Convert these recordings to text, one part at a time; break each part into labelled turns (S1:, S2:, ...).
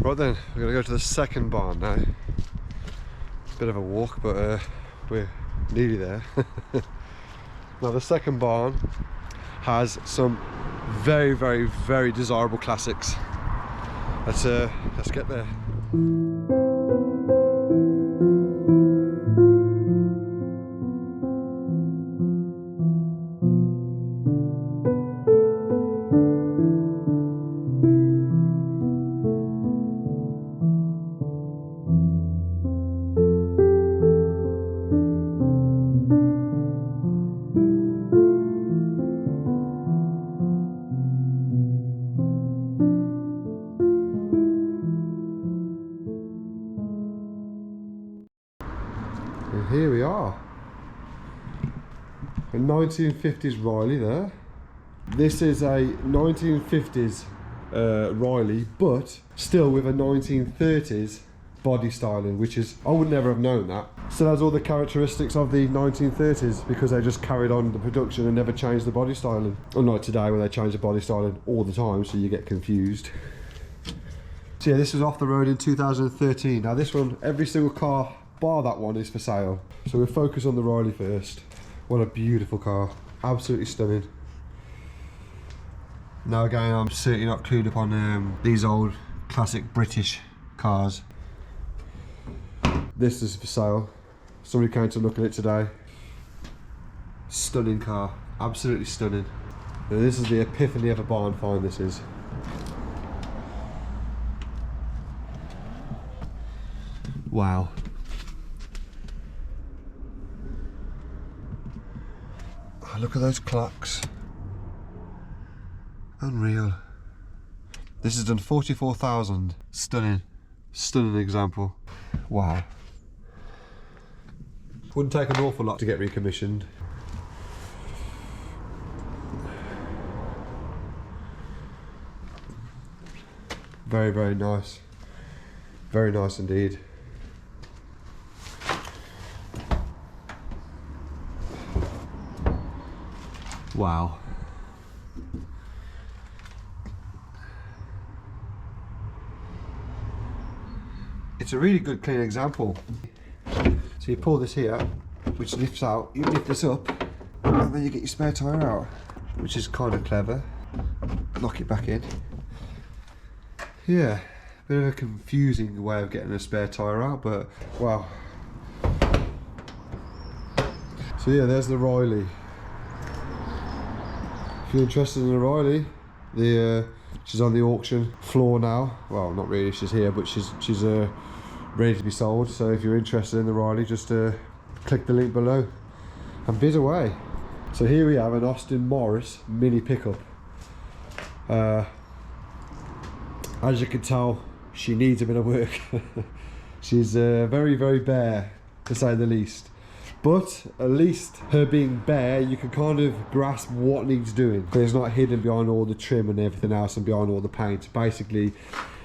S1: Right then, we're going to go to the second barn now. Bit of a walk, but we're nearly there. Now the second barn has some very, very, very desirable classics. Let's get there. And here we are, a 1950s Riley there. This is a 1950s Riley, but still with a 1930s body styling, which is, I would never have known that. Still has all the characteristics of the 1930s because they just carried on the production and never changed the body styling. Unlike today where they change the body styling all the time, so you get confused. So yeah, this was off the road in 2013. Now this one, every single car bar that one is for sale. So we'll focus on the Riley first. What a beautiful car, absolutely stunning. Now again, I'm certainly not clued up on these old classic British cars. This is for sale. Somebody came to look at it today. Stunning car, absolutely stunning. Now, this is the epiphany of a barn find, this is. Wow. Oh, look at those clocks. Unreal. This has done 44,000. Stunning. Stunning example. Wow. Wouldn't take an awful lot to get recommissioned. Very, very nice. Very nice indeed. Wow. It's a really good clean example. So you pull this here, which lifts out, you lift this up, and then you get your spare tyre out, which is kind of clever. Lock it back in. Yeah, bit of a confusing way of getting a spare tyre out, but wow. So yeah, there's the Riley. If you're interested in the Riley, she's on the auction floor now. Well, not really, she's here, but she's ready to be sold. So if you're interested in the Riley, just click the link below and bid away. So here we have an Austin Morris mini pickup. As you can tell, she needs a bit of work. She's very, very bare, to say the least. But at least her being bare, you can kind of grasp what needs doing. It's not hidden behind all the trim and everything else and behind all the paint. Basically,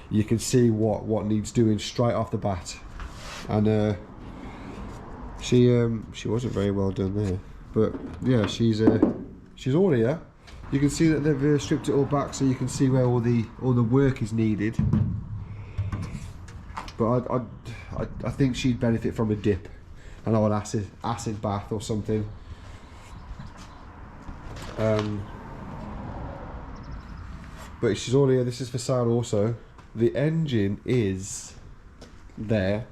S1: you can see what needs doing straight off the bat. And she wasn't very well done there. But yeah, she's all here. You can see that they've stripped it all back, so you can see where all the work is needed. But I think she'd benefit from a dip. An old acid bath or something. But she's all here. This is for sale also. The engine is there.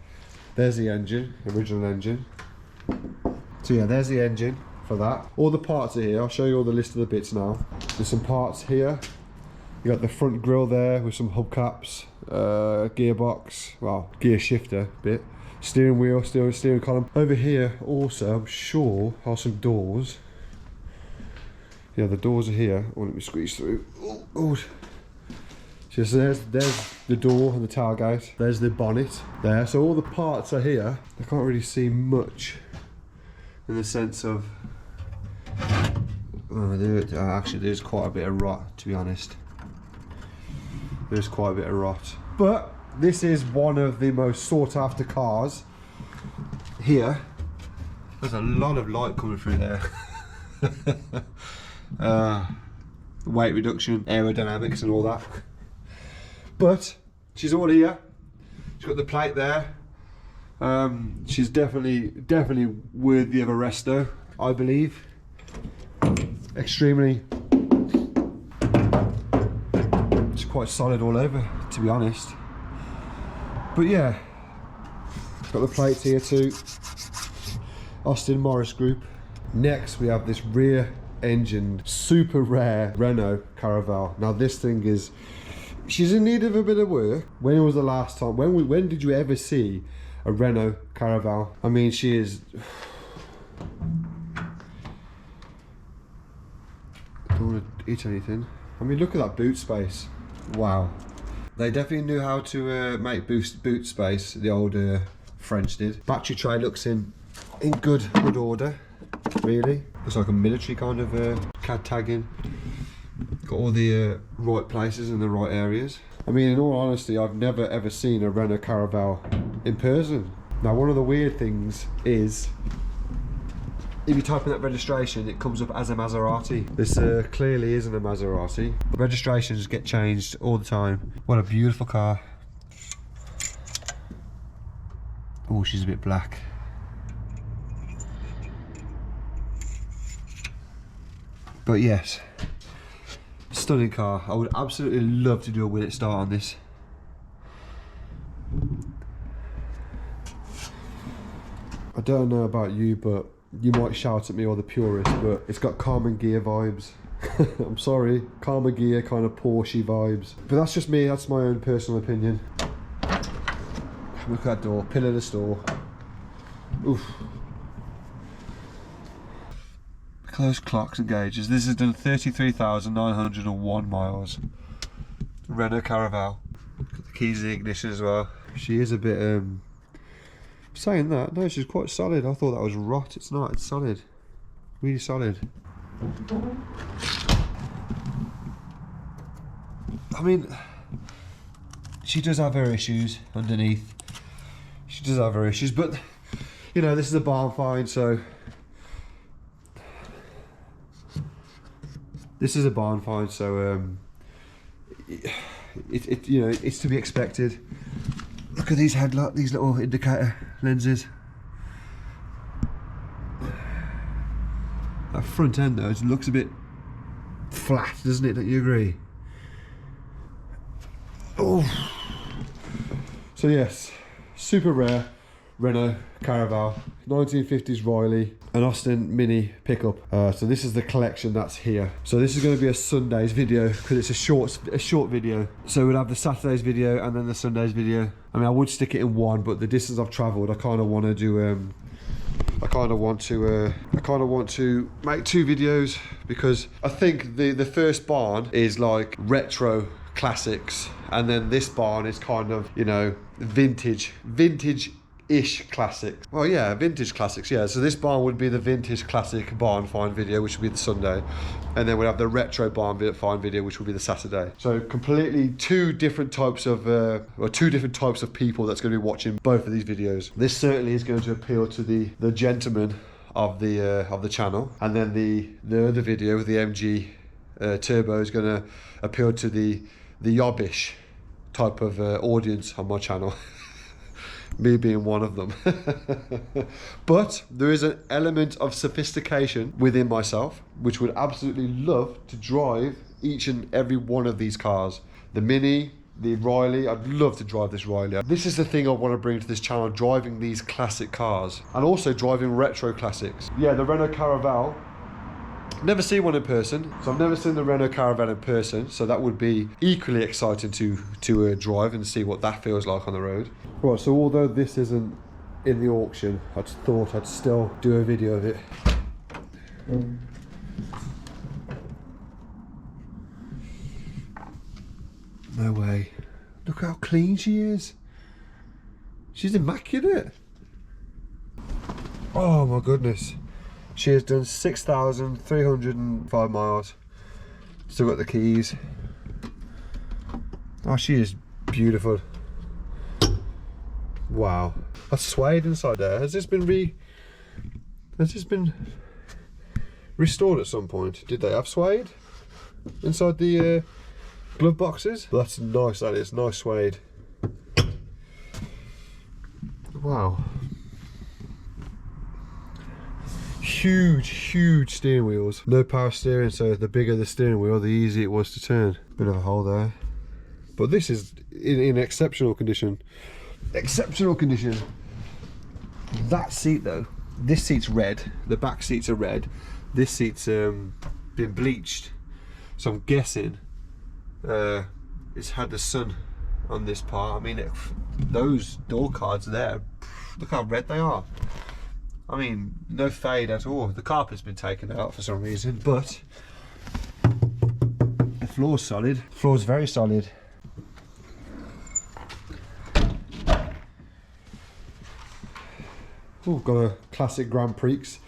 S1: There's the engine, original engine. So yeah, there's the engine for that. All the parts are here. I'll show you all the list of the bits now. There's some parts here. You got the front grille there with some hubcaps, gearbox, well, gear shifter bit. Steering wheel, steering column. Over here also, I'm sure, are some doors. Yeah, the doors are here. Oh, let me squeeze through. Oh. So there's the door and the tailgate. There's the bonnet there. So all the parts are here. I can't really see much in the sense of... actually, there's quite a bit of rot, to be honest. There's quite a bit of rot. But this is one of the most sought after cars here. There's a lot of light coming through there. Weight reduction, aerodynamics and all that. But she's all here. She's got the plate there. She's definitely worthy of a resto, I believe. Extremely. It's quite solid all over, to be honest. But yeah, got the plates here too. Austin Morris Group. Next we have this rear engined, super rare Renault Caravelle. Now this thing is, she's in need of a bit of work. When was the last time, when did you ever see a Renault Caravelle? I mean, she is, don't want to eat anything. I mean, look at that boot space. Wow. They definitely knew how to make boot space, the old French did. Battery tray looks in good order, really. Looks like a military kind of CAD tagging. Got all the right places in the right areas. I mean, in all honesty, I've never ever seen a Renault Caravelle in person. Now, one of the weird things is, if you type in that registration, it comes up as a Maserati. This clearly isn't a Maserati. Registrations get changed all the time. What a beautiful car. Oh, she's a bit black. But yes, stunning car. I would absolutely love to do a Will-It Start on this. I don't know about you, but you might shout at me or the purist, but it's got Carmen Gear vibes. I'm sorry, Carmen Gear kind of Porsche vibes. But that's just me, that's my own personal opinion. Look at that door, pillar the store. Oof. Close clocks and gauges. This has done 33,901 miles. Renault Caravelle. Got the keys in the ignition as well. She is a bit, saying that, no, she's quite solid. I thought that was rot. It's not, it's solid. Really solid. I mean, she does have her issues underneath. She does have her issues, but, you know, this is a barn find, so... This is a barn find, so you know, it's to be expected. Look at these headlight, these little indicator lenses. That front end though, it looks a bit flat, doesn't it? Don't you agree? Oh. So yes, super rare Renault Caravelle, 1950s Riley, an Austin Mini pickup. So this is the collection that's here. So this is going to be a Sunday's video because it's a short video. So we'll have the Saturday's video and then the Sunday's video. I mean, I would stick it in one, but the distance I've travelled, I kind of want to do. I kind of want to make two videos because I think the first barn is like retro classics, and then this barn is kind of, you know, vintage-ish classics. Well, yeah, vintage classics, yeah. So this barn would be the vintage classic barn find video, which would be the Sunday. And then we'll have the retro barn find video, which will be the Saturday. So completely two different types of people that's going to be watching both of these videos. This certainly is going to appeal to the gentleman of the channel. And then the other video with the MG Turbo is going to appeal to the yobbish type of audience on my channel. Me being one of them. But there is an element of sophistication within myself, which would absolutely love to drive each and every one of these cars. The Mini, the Riley, I'd love to drive this Riley. This is the thing I want to bring to this channel, driving these classic cars and also driving retro classics. Yeah, the Renault Caravelle, never seen one in person, so I've never seen the Renault Caravelle in person, so that would be equally exciting to drive and see what that feels like on the road. Right, so although this isn't in the auction, I just thought I'd still do a video of it. No way. Look how clean she is. She's immaculate. Oh my goodness. She has done 6,305 miles. Still got the keys. Oh, she is beautiful. Wow. That's suede inside there. Has this been restored at some point? Did they have suede inside the glove boxes? That's nice, that is. Nice suede. Wow. Huge steering wheels. No power steering, so the bigger the steering wheel, the easier it was to turn. Bit of a hole there. But this is in exceptional condition. Exceptional condition. That seat though, this seat's red. The back seats are red. This seat's been bleached. So I'm guessing it's had the sun on this part. I mean, those door cards there, look how red they are. I mean, no fade at all. The carpet's been taken out for some reason, but the floor's solid. The floor's very solid. Oh, got a classic Grand Prix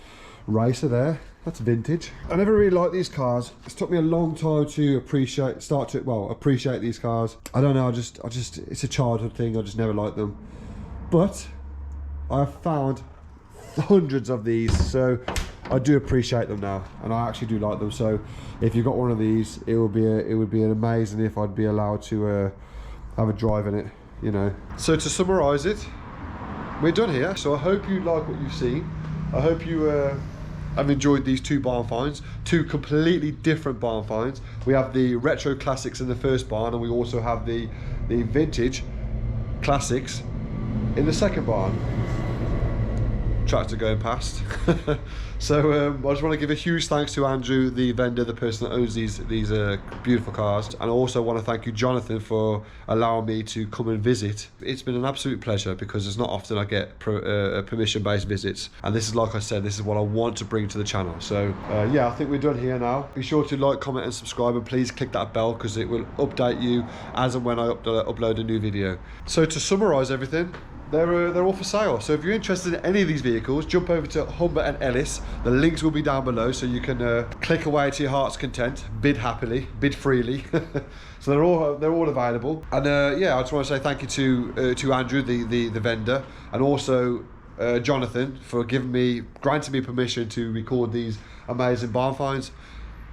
S1: racer there. That's vintage. I never really liked these cars. It's took me a long time to appreciate these cars. I don't know, I just it's a childhood thing. I just never liked them. But I've found hundreds of these, so I do appreciate them now, and I actually do like them. So if you got one of these, it would be amazing if I'd be allowed to have a drive in it, you know. So to summarize it, we're done here. So I hope you like what you've seen. I hope you have enjoyed these two barn finds, two completely different barn finds. We have the retro classics in the first barn, and we also have the vintage classics in the second barn. Tractor going past. So I just want to give a huge thanks to Andrew, the vendor, the person that owns these beautiful cars, and I also want to thank you, Jonathan, for allowing me to come and visit. It's been an absolute pleasure, because it's not often I get permission-based visits, and this is, like I said, this is what I want to bring to the channel. So yeah, I think we're done here now. Be sure to like, comment and subscribe, and please click that bell, because it will update you as and when I upload a new video. So to summarize everything, they're all for sale. So if you're interested in any of these vehicles, jump over to Humber and Ellis. The links will be down below, so you can click away to your heart's content, bid happily, bid freely. So they're all available. And yeah, I just want to say thank you to Andrew, the vendor, and also Jonathan, for granting me permission to record these amazing barn finds.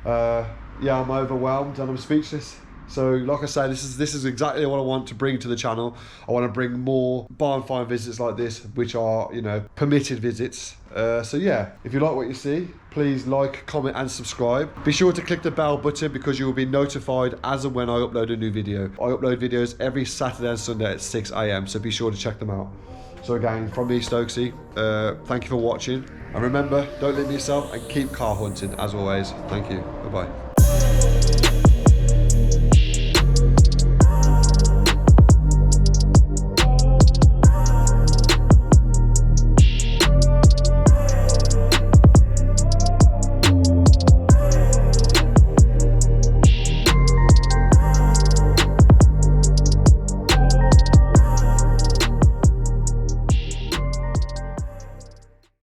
S1: Yeah, I'm overwhelmed and I'm speechless. So like I say, this is exactly what I want to bring to the channel. I want to bring more barn find visits like this, which are, you know, permitted visits. So yeah, if you like what you see, please like, comment and subscribe. Be sure to click the bell button, because you will be notified as and when I upload a new video. I upload videos every Saturday and Sunday at 6 AM, so be sure to check them out. So again, from me, Stokesy, thank you for watching. And remember, don't limit yourself and keep car hunting as always. Thank you. Bye-bye.